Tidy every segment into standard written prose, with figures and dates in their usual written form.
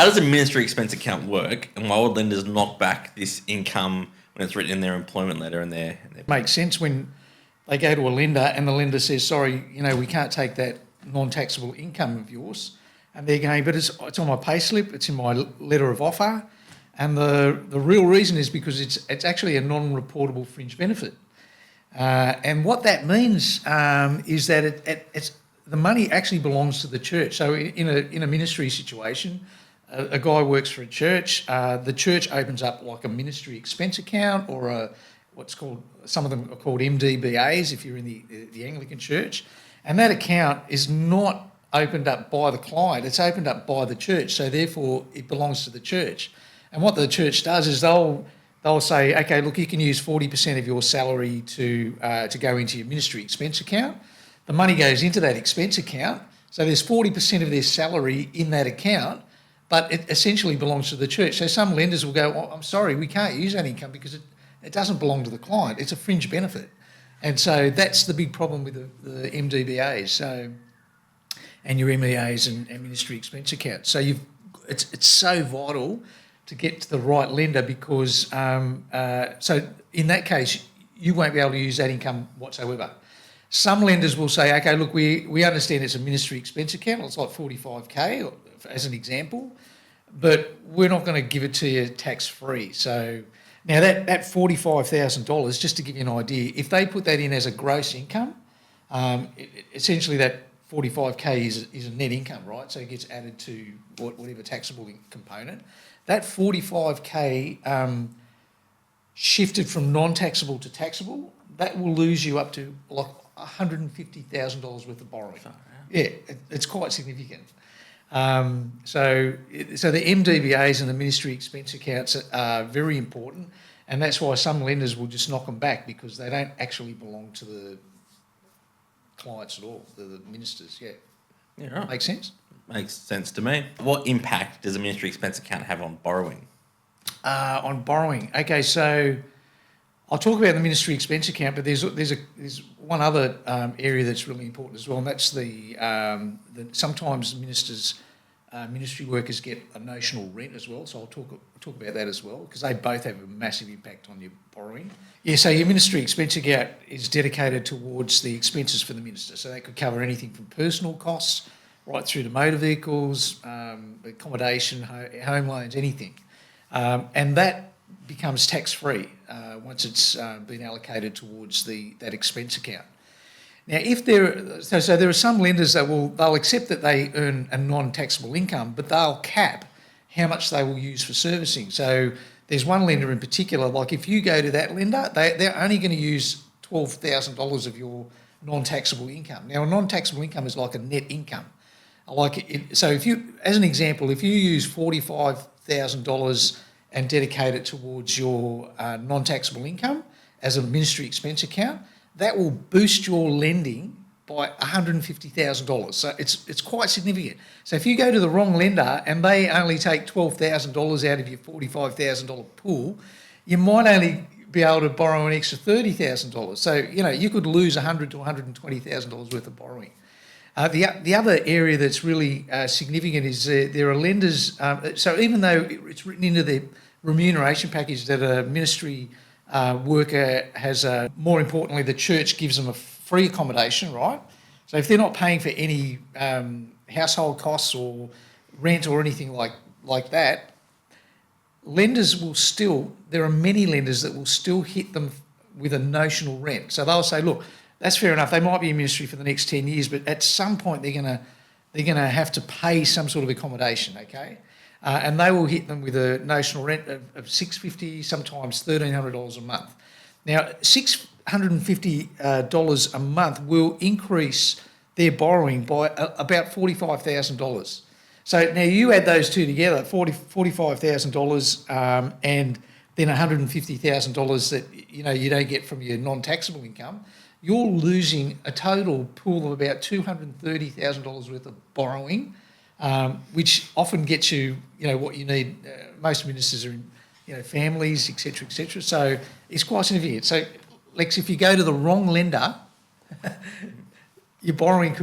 How does a ministry expense account work, and why would lenders knock back this income when it's written in their employment letter and their Makes sense when they go to a lender and the lender says, sorry, we can't take that non-taxable income of yours. And they're going, but it's on my payslip, it's in my letter of offer. And the real reason is because it's actually a non-reportable fringe benefit. And what that means is that it's the money actually belongs to the church. So in a ministry situation, a guy works for a church. The church opens up like a ministry expense account or some of them are called MDBAs if you're in the Anglican church. And that account is not opened up by the client, it's opened up by the church. So therefore it belongs to the church. And what the church does is they'll say, okay, look, you can use 40% of your salary to go into your ministry expense account. The money goes into that expense account. So there's 40% of their salary in that account, but it essentially belongs to the church. So some lenders will go, oh, I'm sorry, we can't use that income because it doesn't belong to the client. It's a fringe benefit. And so that's the big problem with the MDBAs and your MEAs and ministry expense accounts. So it's so vital to get to the right lender because so in that case, you won't be able to use that income whatsoever. Some lenders will say, okay, look, we understand it's a ministry expense account, it's like 45K as an example, but we're not going to give it to you tax-free. So now that $45,000, just to give you an idea, if they put that in as a gross income, essentially that 45K is a net income, right? So it gets added to whatever taxable component. That 45K shifted from non-taxable to taxable, that will lose you up to like $150,000 worth of borrowing. Yeah, it's quite significant. So the MDBAs and the ministry expense accounts are very important, and that's why some lenders will just knock them back because they don't actually belong to the clients at all, the ministers. Yeah, right. Makes sense? Makes sense to me. What impact does a ministry expense account have on borrowing? On borrowing. Okay, so I'll talk about the ministry expense account, but there's one other area that's really important as well, and that's the sometimes ministry workers get a notional rent as well. So I'll talk about that as well because they both have a massive impact on your borrowing. Yeah, so your ministry expense account is dedicated towards the expenses for the minister. So that could cover anything from personal costs right through to motor vehicles, accommodation, home loans, anything, and that becomes tax-free once it's been allocated towards that expense account. Now, so there are some lenders that they'll accept that they earn a non-taxable income, but they'll cap how much they will use for servicing. So there's one lender in particular, like if you go to that lender, they're only going to use $12,000 of your non-taxable income. Now, a non-taxable income is like a net income. So if you, as an example, if you use $45,000 and dedicate it towards your non-taxable income as a ministry expense account, that will boost your lending by $150,000. So it's quite significant. So if you go to the wrong lender and they only take $12,000 out of your $45,000 pool, you might only be able to borrow an extra $30,000. So, you could lose $100,000 to $120,000 worth of borrowing. The other area that's really significant is there are lenders, so even though it's written into the remuneration package that a ministry worker has, more importantly, the church gives them a free accommodation, right? So if they're not paying for any household costs or rent or anything like that, lenders will still, there are many lenders that will still hit them with a notional rent. So they'll say, look, that's fair enough. They might be in ministry for the next 10 years, but at some point they're gonna have to pay some sort of accommodation, okay? And they will hit them with a notional rent of $650, sometimes $1,300 a month. Now, $650 a month will increase their borrowing by about $45,000. So now you add those two together, $45,000 and then $150,000 that you don't get from your non-taxable income. You're losing a total pool of about $230,000 worth of borrowing, which often gets you, what you need. Most ministers are in, families, etc., etc. So it's quite significant. So, Lex, if you go to the wrong lender, your borrowing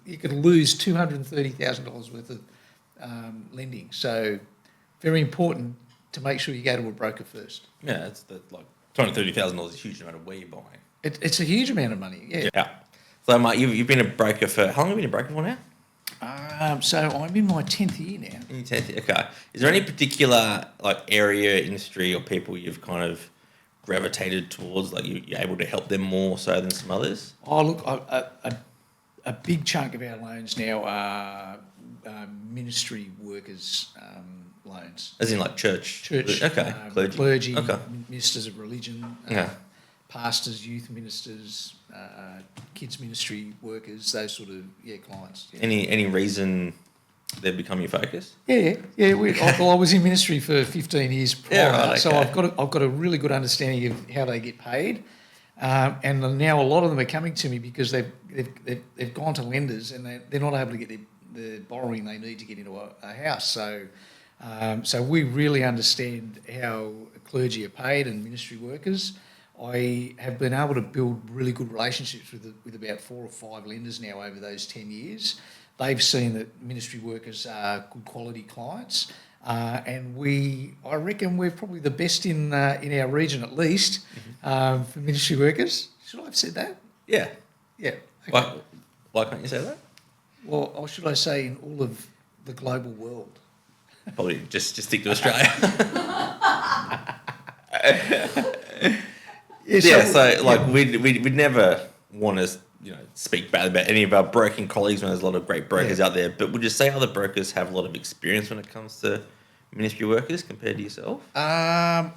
you could lose $230,000 worth of lending. So very important to make sure you go to a broker first. Yeah, it's like $230,000 is a huge amount of where you're buying. It's a huge amount of money, yeah. Yeah. So, mate, you've been a broker for how long have you been a broker for now? So I'm in my 10th year now. In your 10th year. Okay. Is there any particular like area, industry, or people you've kind of gravitated towards? Like you're able to help them more so than some others? Oh, look, a big chunk of our loans now are ministry workers' loans. As in like church? Okay. Clergy, Okay. ministers of religion, Yeah. pastors, youth ministers, kids ministry workers, those sort of clients. Yeah. Any reason they've become your focus? Yeah. I was in ministry for 15 years prior, Yeah, right, so okay. I've got a really good understanding of how they get paid, and now a lot of them are coming to me because they've gone to lenders and they're not able to get the borrowing they need to get into a house. So we really understand how clergy are paid and ministry workers. I have been able to build really good relationships with about 4 or 5 lenders now over those 10 years. They've seen that ministry workers are good quality clients, and I reckon we're probably the best in our region at least for ministry workers. Should I have said that? Yeah. Yeah. Okay. Why can't you say that? Well, or should I say in all of the global world? Probably just stick to Australia. We'd never want to speak bad about any of our broking colleagues when there's a lot of great brokers out there. But would you say other brokers have a lot of experience when it comes to ministry workers compared to yourself? I'd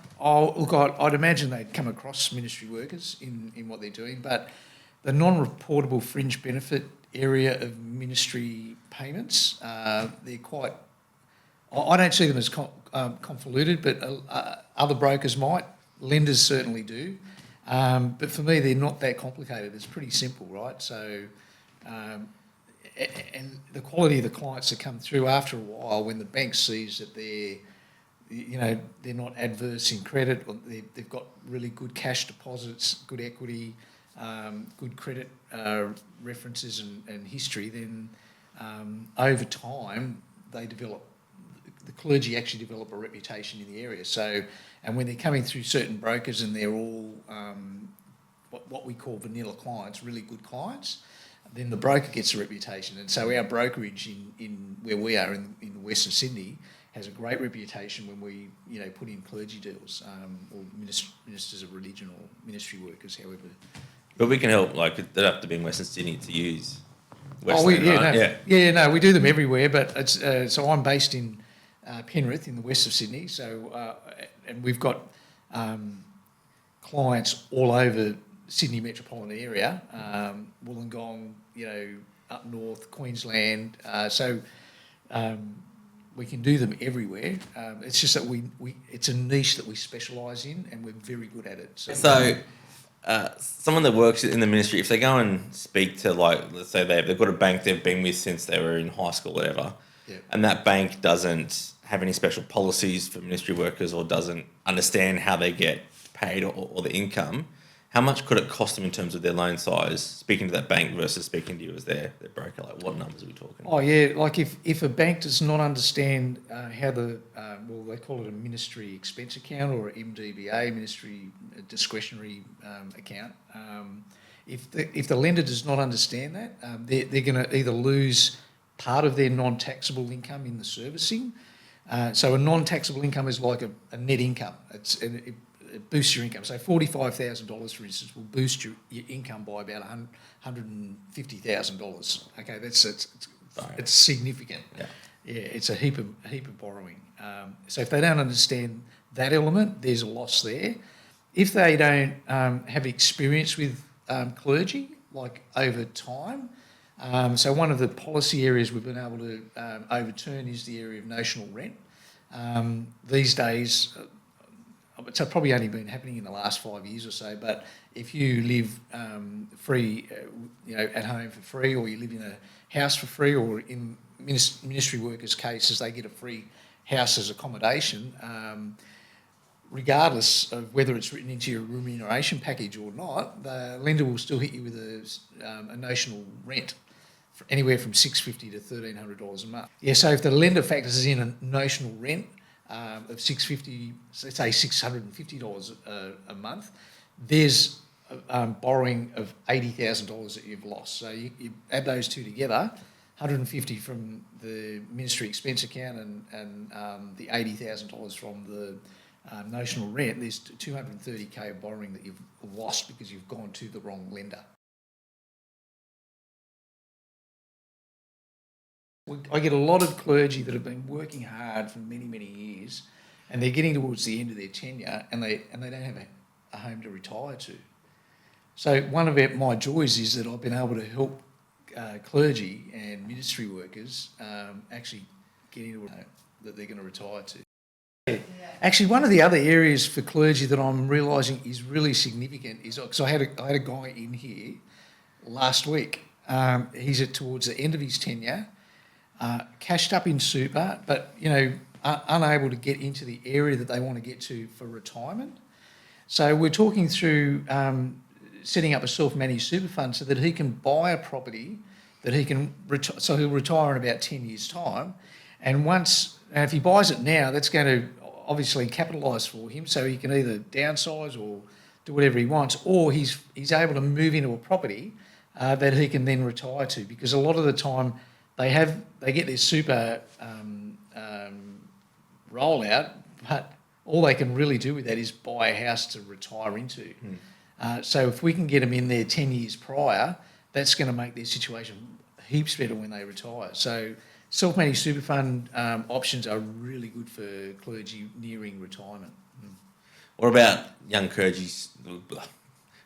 imagine they'd come across ministry workers in what they're doing, but the non-reportable fringe benefit area of ministry payments, they're quite. I don't see them as convoluted, but other brokers might. Lenders certainly do. But for me, they're not that complicated. It's pretty simple, right? So, and the quality of the clients that come through after a while, when the bank sees that they're not adverse in credit, or they've got really good cash deposits, good equity, good credit references and history, then over time the clergy actually develop a reputation in the area. So, and when they're coming through certain brokers and they're all what we call vanilla clients, really good clients, then the broker gets a reputation. And so our brokerage in where we are in the west of Sydney has a great reputation when we put in clergy deals or ministers of religion or ministry workers, however. But we can help. Like it doesn't have to be in Western Sydney to use. We do them everywhere. But it's so I'm based in Penrith in the west of Sydney. So and we've got clients all over Sydney metropolitan area, Wollongong, up north, Queensland. So we can do them everywhere. It's just that it's a niche that we specialise in, and we're very good at it. So someone that works in the ministry, if they go and speak to, like, let's say they've got a bank they've been with since they were in high school, whatever, and that bank doesn't have any special policies for ministry workers or doesn't understand how they get paid or the income, how much could it cost them in terms of their loan size, speaking to that bank versus speaking to you as their broker? Like, what numbers are we talking? Oh, yeah, like if a bank does not understand how they call it a ministry expense account or MDBA, ministry discretionary account, if the lender does not understand that, they're going to either lose part of their non-taxable income in the servicing. So a non-taxable income is like a net income. It boosts your income. So $45,000, for instance, will boost your income by about $150,000. Okay, it's significant. Yeah, it's a heap of borrowing. So if they don't understand that element, there's a loss there. If they don't have experience with clergy, like over time, so one of the policy areas we've been able to overturn is the area of notional rent. These days, it's probably only been happening in the last 5 years or so, but if you live free, at home for free, or you live in a house for free, or in ministry workers' cases, they get a free house as accommodation, regardless of whether it's written into your remuneration package or not, the lender will still hit you with a notional rent anywhere from $650 to $1,300 a month. Yeah, so if the lender factors in a notional rent of $650, let's say $650 a month, there's borrowing of $80,000 that you've lost. So you add those two together, 150 from the ministry expense account and the $80,000 from the notional rent. There's $230K of borrowing that you've lost because you've gone to the wrong lender. I get a lot of clergy that have been working hard for many, many years, and they're getting towards the end of their tenure, and they don't have a home to retire to. So one of my joys is that I've been able to help clergy and ministry workers actually get into a home that they're going to retire to. Yeah. Actually, one of the other areas for clergy that I'm realising is really significant is because I had a guy in here last week. He's towards the end of his tenure. Cashed up in super, but unable to get into the area that they want to get to for retirement. So we're talking through setting up a self-managed super fund so that he can buy a property that he can so he'll retire in about 10 years' time. And if he buys it now, that's going to obviously capitalise for him, so he can either downsize or do whatever he wants, or he's able to move into a property that he can then retire to, because a lot of the time they get their super rollout, but all they can really do with that is buy a house to retire into. So if we can get them in there 10 years prior, that's going to make their situation heaps better when they retire. So self-managed super fund options are really good for clergy nearing retirement. What about young clergy? What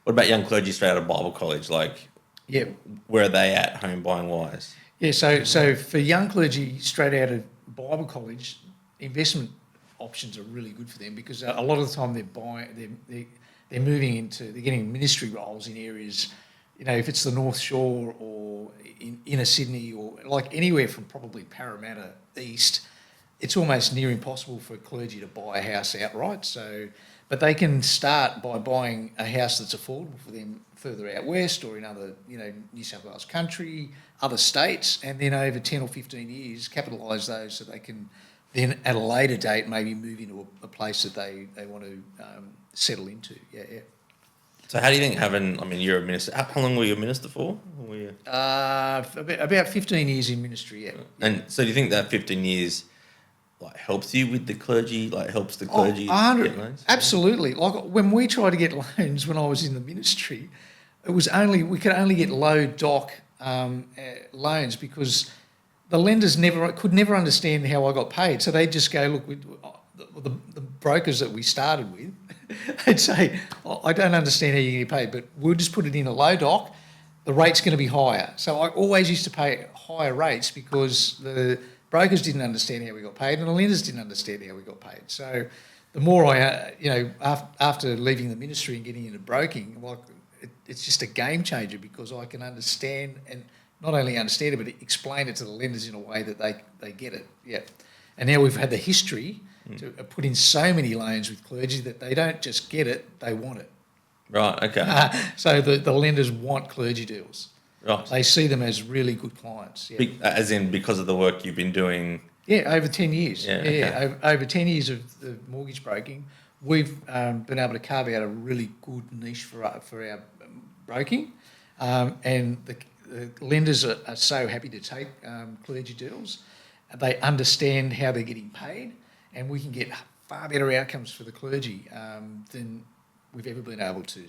about young clergy straight out of Bible college? Where are they at home buying wise? Yeah, so for young clergy straight out of Bible college, investment options are really good for them, because a lot of the time they're moving into, they're getting ministry roles in areas, if it's the North Shore or in inner Sydney or like anywhere from probably Parramatta east, it's almost near impossible for clergy to buy a house outright. But they can start by buying a house that's affordable for them further out west or in other, New South Wales country, other states, and then over 10 or 15 years capitalise those so they can then at a later date maybe move into a place that they want to settle into. Yeah. So how do you think you're a minister. How long were you a minister for? About 15 years in ministry, yeah. And so do you think that 15 years helps you with the clergy, helps the clergy get loans? Absolutely. Like when we tried to get loans when I was in the ministry, we could only get low doc loans because the lenders could never understand how I got paid. So they'd just go, look, the brokers that we started with, they'd say, I don't understand how you get paid, but we'll just put it in a low doc. The rate's going to be higher. So I always used to pay higher rates because the brokers didn't understand how we got paid and the lenders didn't understand how we got paid. So the more after leaving the ministry and getting into broking, it's just a game changer because I can understand, and not only understand it, but explain it to the lenders in a way that they get it. Yeah. And now we've had the history to put in so many loans with clergy that they don't just get it, they want it. Right, okay. So the lenders want clergy deals. Right. They see them as really good clients. Yeah. As in because of the work you've been doing? Yeah, over 10 years. Yeah, okay. Over 10 years of mortgage broking, we've been able to carve out a really good niche for our broking. And the lenders are so happy to take clergy deals. They understand how they're getting paid, and we can get far better outcomes for the clergy than we've ever been able to.